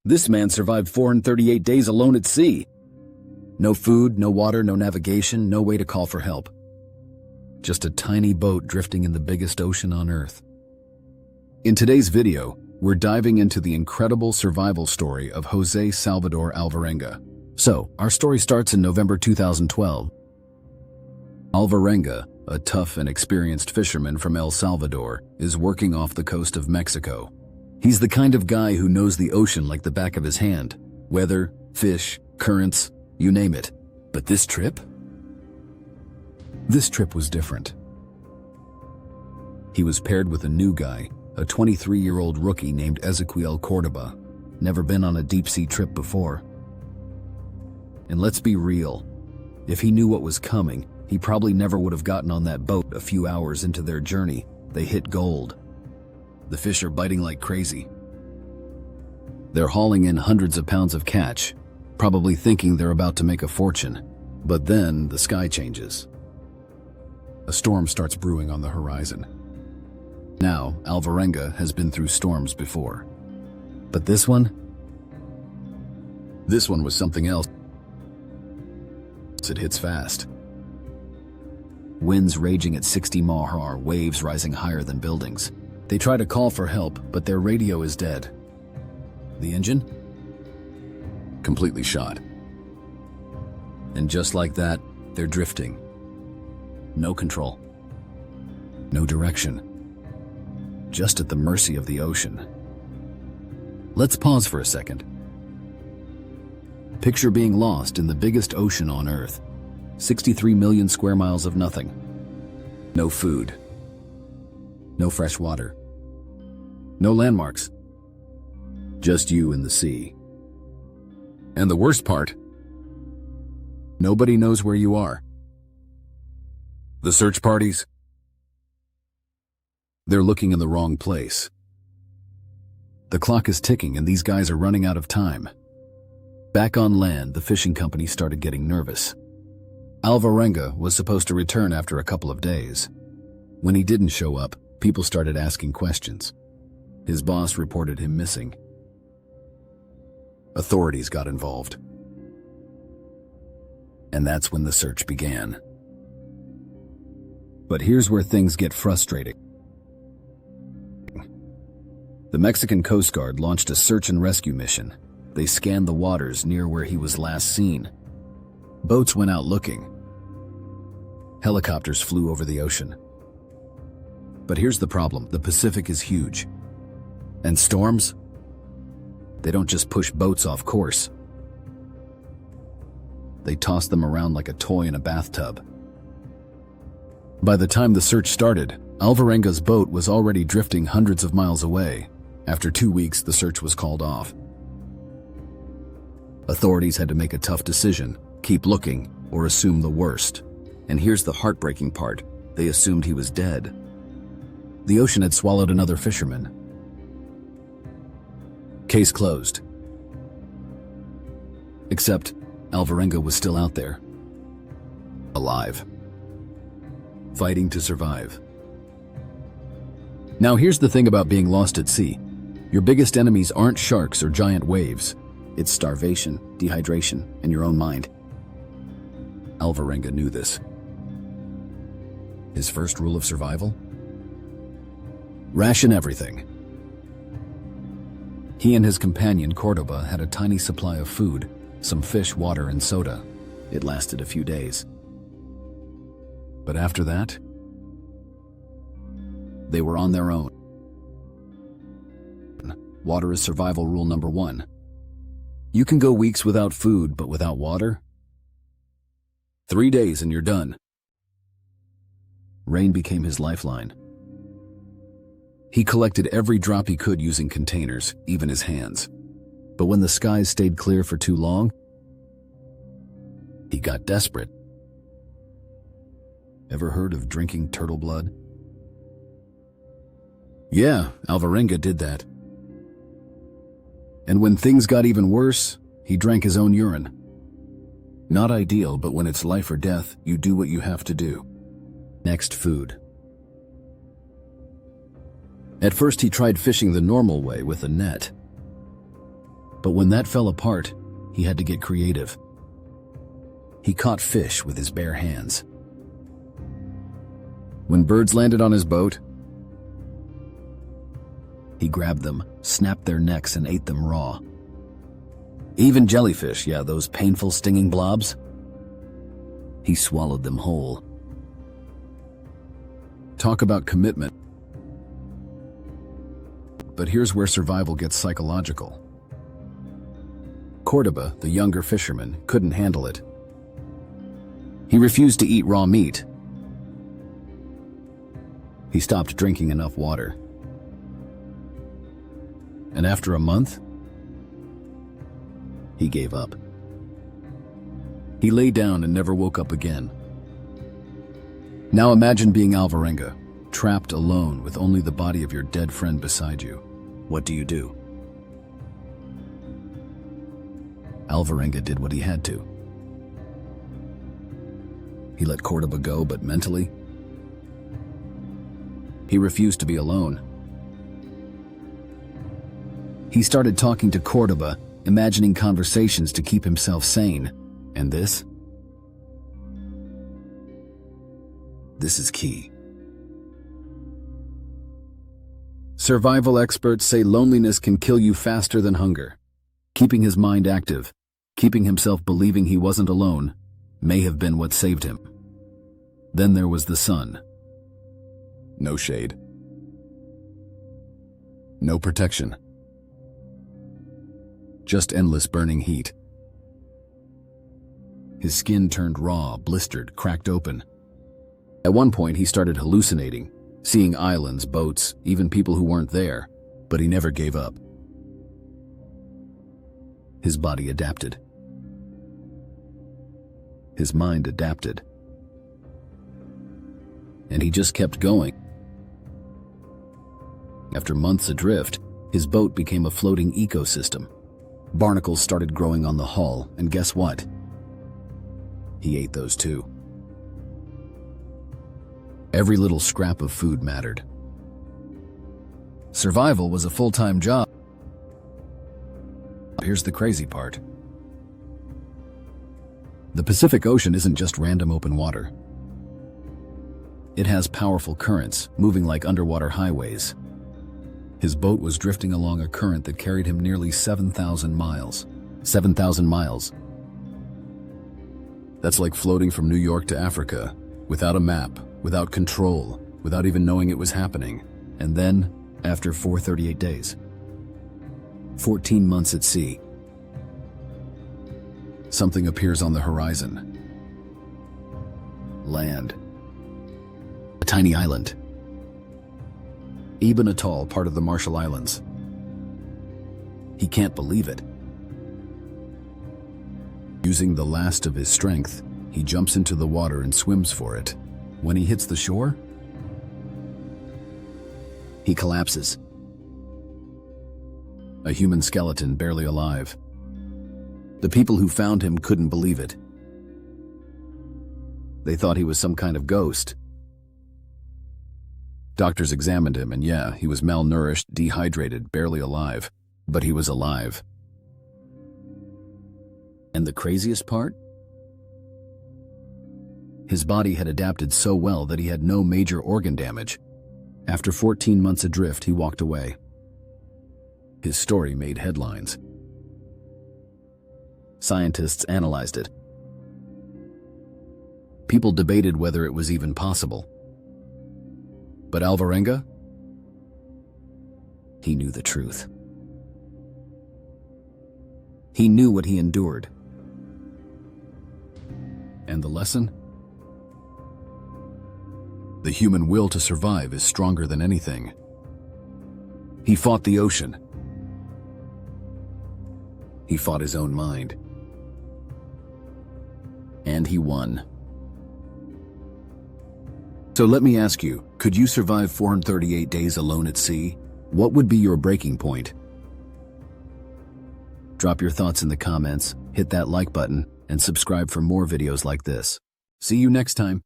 This man survived 438 days alone at sea. No food, no water, no navigation, no way to call for help. Just a tiny boat drifting in the biggest ocean on Earth. In today's video, we're diving into the incredible survival story of José Salvador Alvarenga. So, our story starts in November 2012. Alvarenga, a tough and experienced fisherman from El Salvador, is working off the coast of Mexico. He's the kind of guy who knows the ocean like the back of his hand. Weather, fish, currents, you name it. But this trip? This trip was different. He was paired with a new guy, a 23-year-old rookie named Ezequiel Cordoba. Never been on a deep-sea trip before. And let's be real, if he knew what was coming, he probably never would have gotten on that boat. A few hours into their journey, they hit gold. The fish are biting like crazy. They're hauling in hundreds of pounds of catch, probably thinking they're about to make a fortune. But then the sky changes. A storm starts brewing on the horizon. Now, Alvarenga has been through storms before. But this one was something else. It hits fast. Winds raging at 60 mph, waves rising higher than buildings. They try to call for help, but their radio is dead. The engine? Completely shot. And just like that, they're drifting. No control. No direction. Just at the mercy of the ocean. Let's pause for a second. Picture being lost in the biggest ocean on Earth. 63 million square miles of nothing. No food. No fresh water. No landmarks. Just you and the sea. And the worst part, nobody knows where you are. The search parties? They're looking in the wrong place. The clock is ticking and these guys are running out of time. Back on land, the fishing company started getting nervous. Alvarenga was supposed to return after a couple of days. When he didn't show up, people started asking questions. His boss reported him missing. Authorities got involved. And that's when the search began. But here's where things get frustrating. The Mexican Coast Guard launched a search and rescue mission. They scanned the waters near where he was last seen. Boats went out looking. Helicopters flew over the ocean. But here's the problem. The Pacific is huge. And storms? They don't just push boats off course. They toss them around like a toy in a bathtub. By the time the search started, Alvarenga's boat was already drifting hundreds of miles away. After 2 weeks, the search was called off. Authorities had to make a tough decision, keep looking or assume the worst. And here's the heartbreaking part. They assumed he was dead. The ocean had swallowed another fisherman. Case closed. Except Alvarenga was still out there. Alive. Fighting to survive. Now here's the thing about being lost at sea. Your biggest enemies aren't sharks or giant waves. It's starvation, dehydration, and your own mind. Alvarenga knew this. His first rule of survival? Ration everything. He and his companion Cordoba had a tiny supply of food, some fish, water, and soda. It lasted a few days. But after that, they were on their own. Water is survival rule number 1. You can go weeks without food, but without water? 3 days and you're done. Rain became his lifeline. He collected every drop he could using containers, even his hands. But when the skies stayed clear for too long, he got desperate. Ever heard of drinking turtle blood? Yeah, Alvarenga did that. And when things got even worse, he drank his own urine. Not ideal, but when it's life or death, you do what you have to do. Next, food. At first he tried fishing the normal way with a net. But when that fell apart, he had to get creative. He caught fish with his bare hands. When birds landed on his boat, he grabbed them, snapped their necks, and ate them raw. Even jellyfish, yeah, those painful stinging blobs, he swallowed them whole. Talk about commitment. But here's where survival gets psychological. Cordoba, the younger fisherman, couldn't handle it. He refused to eat raw meat. He stopped drinking enough water. And after a month, he gave up. He lay down and never woke up again. Now imagine being Alvarenga, trapped alone with only the body of your dead friend beside you. What do? Alvarenga did what he had to. He let Cordoba go, but mentally, he refused to be alone. He started talking to Cordoba, imagining conversations to keep himself sane. And this is key. Survival experts say loneliness can kill you faster than hunger. Keeping his mind active, keeping himself believing he wasn't alone, may have been what saved him. Then there was the sun. No shade. No protection. Just endless burning heat. His skin turned raw, blistered, cracked open. At one point, he started hallucinating, seeing islands, boats, even people who weren't there, but he never gave up. His body adapted. His mind adapted. And he just kept going. After months adrift, his boat became a floating ecosystem. Barnacles started growing on the hull, and guess what? He ate those too. Every little scrap of food mattered. Survival was a full-time job. Here's the crazy part. The Pacific Ocean isn't just random open water. It has powerful currents, moving like underwater highways. His boat was drifting along a current that carried him nearly 7,000 miles. 7,000 miles. That's like floating from New York to Africa, without a map, without control, without even knowing it was happening. And then, after 438 days, 14 months at sea, something appears on the horizon. Land. A tiny island. Ibn Atoll, part of the Marshall Islands. He can't believe it. Using the last of his strength, he jumps into the water and swims for it. When he hits the shore, he collapses. A human skeleton, barely alive. The people who found him couldn't believe it. They thought he was some kind of ghost. Doctors examined him, and yeah, he was malnourished, dehydrated, barely alive. But he was alive. And the craziest part? His body had adapted so well that he had no major organ damage. After 14 months adrift, he walked away. His story made headlines. Scientists analyzed it. People debated whether it was even possible. But Alvarenga? He knew the truth. He knew what he endured. And the lesson? The human will to survive is stronger than anything. He fought the ocean. He fought his own mind. And he won. So let me ask you, could you survive 438 days alone at sea? What would be your breaking point? Drop your thoughts in the comments, hit that like button, and subscribe for more videos like this. See you next time.